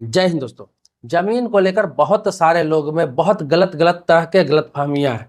जय हिंद दोस्तों। जमीन को लेकर बहुत सारे लोग में बहुत गलत तरह के गलतफहमियां हैं।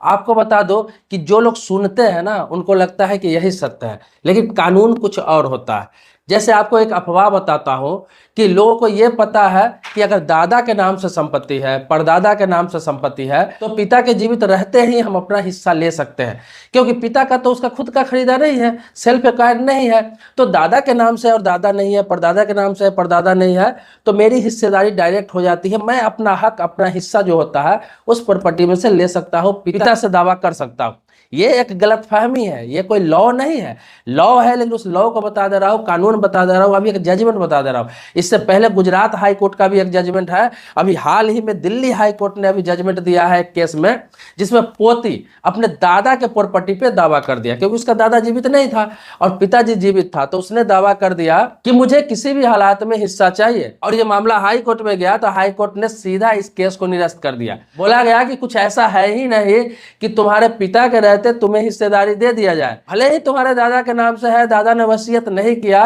आपको बता दो कि जो लोग सुनते हैं ना उनको लगता है कि यही सत्य है, लेकिन कानून कुछ और होता है। जैसे आपको एक अफवाह बताता हूं कि लोगों को यह पता है कि अगर दादा के नाम से संपत्ति है, परदादा के नाम से संपत्ति है, तो पिता के जीवित रहते ही हम अपना हिस्सा ले सकते हैं, क्योंकि पिता का तो उसका खुद का खरीदा नहीं है, सेल्फ एक्वायर्ड नहीं है। तो दादा के नाम से और दादा नहीं है, परदादा के नाम से परदादा नहीं है, तो मेरी हिस्सेदारी डायरेक्ट हो जाती है। मैं अपना हक, अपना हिस्सा जो होता है उस प्रॉपर्टी में से ले सकता हूँ, पिता से दावा कर सकता हूँ। ये एक गलतफहमी है, ये कोई लॉ नहीं है। लॉ है, लेकिन उस लॉ को बता दे रहा हूँ, कानून बता दे रहा हूँ, अभी एक जजमेंट बता दे रहा हूँ। इससे पहले गुजरात हाई कोर्ट का भी एक जजमेंट है। अभी हाल ही में दिल्ली हाई कोर्ट ने अभी जजमेंट दिया है एक केस में, जिसमें पोती अपने दादा के प्रॉपर्टी पे दावा कर दिया, क्योंकि उसका दादा जीवित नहीं था और पिताजी जीवित था। तो उसने दावा कर दिया कि मुझे किसी भी हालात में हिस्सा चाहिए, और ये मामला हाई कोर्ट में गया तो हाई कोर्ट ने सीधा इस केस को निरस्त कर दिया। बोला गया कि कुछ ऐसा है ही नहीं कि तुम्हारे पिता के रहते तुम्हें हिस्सेदारी दे दिया जाए। भले ही तुम्हारे दादा के नाम से है, दादा ने वसीयत नहीं किया,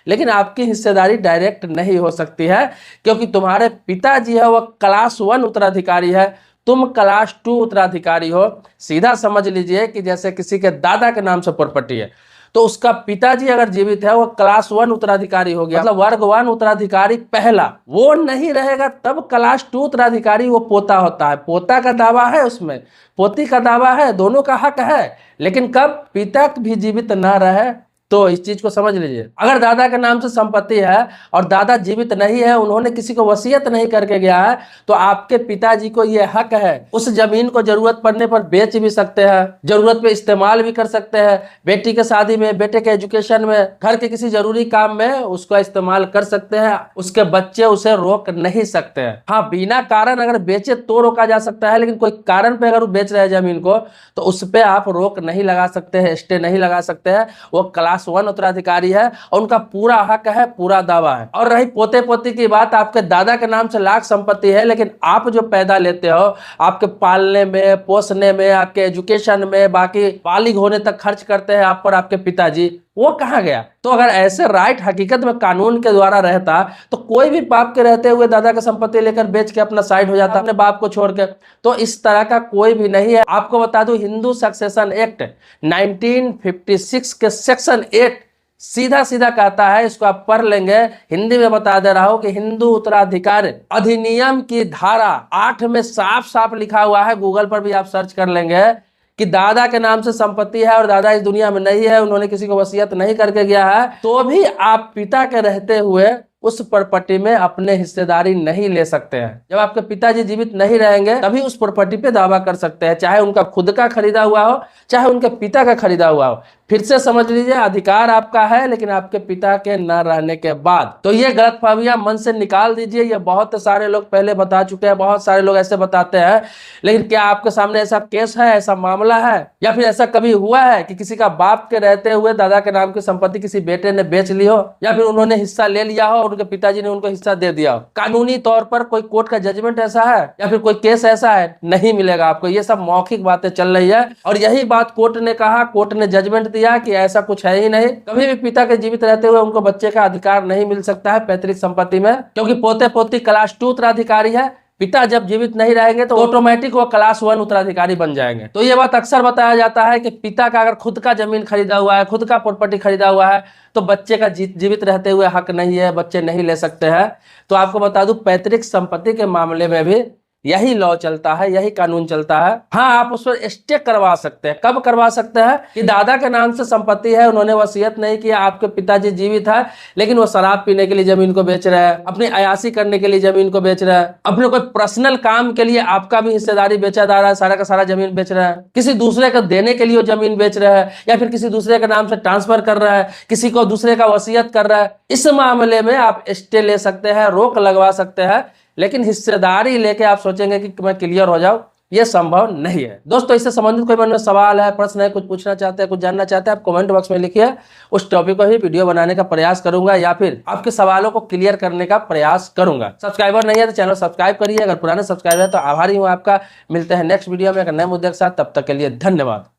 लेकिन आपकी हिस्सेदारी डायरेक्ट नहीं हो सकती है, क्योंकि तुम्हारे पिताजी है वो क्लास 1 उत्तराधिकारी है, तुम क्लास 2 उत्तराधिकारी हो। सीधा समझ लीजिए कि जैसे किसी के दादा के नाम से प्रॉपर्टी है, तो उसका पिताजी अगर जीवित है वो क्लास 1 उत्तराधिकारी हो गया, मतलब वर्ग 1 उत्तराधिकारी पहला। वो नहीं रहेगा तब क्लास 2 उत्तराधिकारी वो पोता होता है। पोता का दावा है, उसमें पोती का दावा है, दोनों का हक है। लेकिन कब पिता भी जीवित ना रहे, तो इस चीज को समझ लीजिए। अगर दादा के नाम से संपत्ति है और दादा जीवित नहीं है, उन्होंने किसी को वसीयत नहीं करके गया है, तो आपके पिताजी को यह हक है, उस जमीन को जरूरत पड़ने पर बेच भी सकते हैं, जरूरत पे इस्तेमाल भी कर सकते हैं। बेटी के शादी में, बेटे के एजुकेशन में, घर के किसी जरूरी काम में उसका इस्तेमाल कर सकते हैं। उसके बच्चे उसे रोक नहीं सकते हैं। हाँ, बिना कारण अगर बेचे तो रोका जा सकता है, लेकिन कोई कारण पे अगर वो बेच रहे हैं जमीन को, तो उस पर आप रोक नहीं लगा सकते हैं, स्टे नहीं लगा सकते हैं। वो क्लास 1 उत्तराधिकारी है और उनका पूरा हक है, पूरा दावा है। और रही पोते पोती की बात, आपके दादा के नाम से लाख संपत्ति है, लेकिन आप जो पैदा लेते हो, आपके पालने में, पोसने में, आपके एजुकेशन में, बाकी बालिग होने तक खर्च करते हैं आप पर आपके पिताजी, वो कहाँ गया? तो अगर ऐसे राइट हकीकत में कानून के द्वारा रहता, तो कोई भी बाप के रहते हुए दादा की संपत्ति लेकर बेच के अपना साइड हो जाता अपने बाप को छोड़ के। तो इस तरह का कोई भी नहीं है। आपको बता दूं, हिंदू सक्सेशन एक्ट 1956 के सेक्शन 8 सीधा सीधा कहता है, इसको आप पढ़ लेंगे, हिंदी में बता दे रहा हूं कि हिंदू उत्तराधिकार अधिनियम की धारा 8 में साफ साफ लिखा हुआ है, गूगल पर भी आप सर्च कर लेंगे, कि दादा के नाम से संपत्ति है और दादा इस दुनिया में नहीं है, उन्होंने किसी को वसीयत नहीं करके गया है, तो भी आप पिता के रहते हुए उस प्रॉपर्टी में अपने हिस्सेदारी नहीं ले सकते हैं। जब आपके पिताजी जीवित नहीं रहेंगे तभी उस प्रॉपर्टी पे दावा कर सकते हैं, चाहे उनका खुद का खरीदा हुआ हो, चाहे उनके पिता का खरीदा हुआ हो। फिर से समझ लीजिए, अधिकार आपका है, लेकिन आपके पिता के न रहने के बाद। तो ये गलतफहमियां मन से निकाल दीजिए। ये बहुत सारे लोग पहले बता चुके हैं, बहुत सारे लोग ऐसे बताते हैं, लेकिन क्या आपके सामने ऐसा केस है, ऐसा मामला है, या फिर ऐसा कभी हुआ है कि किसी का बाप के रहते हुए दादा के नाम की संपत्ति किसी बेटे ने बेच ली हो, या फिर उन्होंने हिस्सा ले लिया हो और उनके पिताजी ने उनको हिस्सा दे दिया हो? कानूनी तौर पर कोई कोर्ट का जजमेंट ऐसा है या फिर कोई केस ऐसा है? नहीं मिलेगा आपको। ये सब मौखिक बातें चल रही है, और यही बात कोर्ट ने कहा, कोर्ट ने जजमेंट दिया कि ऐसा कुछ है ही नहीं। कभी भी पिता के जीवित रहते हुए उनको बच्चे का अधिकार नहीं मिल सकता है पैतृक संपत्ति में, क्योंकि पोते पोती क्लास 2 उत्तराधिकारी है। पिता जब जीवित नहीं रहेंगे तो ऑटोमेटिक वो क्लास 1 उत्तराधिकारी बन जाएंगे। तो ये बात अक्सर बताया जाता है कि पिता का अगर खुद का जमीन खरीदा हुआ है, खुद का प्रॉपर्टी खरीदा हुआ है, तो बच्चे का जीवित रहते हुए हक नहीं है, बच्चे नहीं ले सकते हैं। तो आपको बता दूं, पैतृक संपत्ति के मामले में भी यही लॉ चलता है, यही कानून चलता है। हाँ, आप उस पर स्टे करवा सकते हैं। कब करवा सकते हैं? कि दादा के नाम से संपत्ति है, उन्होंने वसीयत नहीं किया, आपके पिताजी जीवित है, लेकिन वो शराब पीने के लिए जमीन को बेच रहे हैं, अपनी अयासी करने के लिए जमीन को बेच रहे हैं, अपने कोई पर्सनल काम के लिए आपका भी हिस्सेदारी बेचा जा रहा है, सारा का सारा जमीन बेच रहा है, किसी दूसरे को देने के लिए वो जमीन बेच रहा है, या फिर किसी दूसरे के नाम से ट्रांसफर कर रहा है, किसी को दूसरे का वसीयत कर रहा है। इस मामले में आप स्टे ले सकते हैं, रोक लगवा सकते हैं, लेकिन हिस्सेदारी लेके आप सोचेंगे कि मैं क्लियर हो जाऊं, ये संभव नहीं है। दोस्तों, इससे संबंधित कोई मन में सवाल है, प्रश्न है, कुछ पूछना चाहते हैं, कुछ जानना चाहते हैं, आप कमेंट बॉक्स में लिखिए। उस टॉपिक को ही वीडियो बनाने का प्रयास करूंगा, या फिर आपके सवालों को क्लियर करने का प्रयास करूंगा। सब्सक्राइबर नहीं है तो चैनल सब्सक्राइब करिए, अगर पुराने सब्सक्राइबर है तो आभारी हूं आपका। मिलते हैं नेक्स्ट वीडियो में एक नए मुद्दे के साथ, तब तक के लिए धन्यवाद।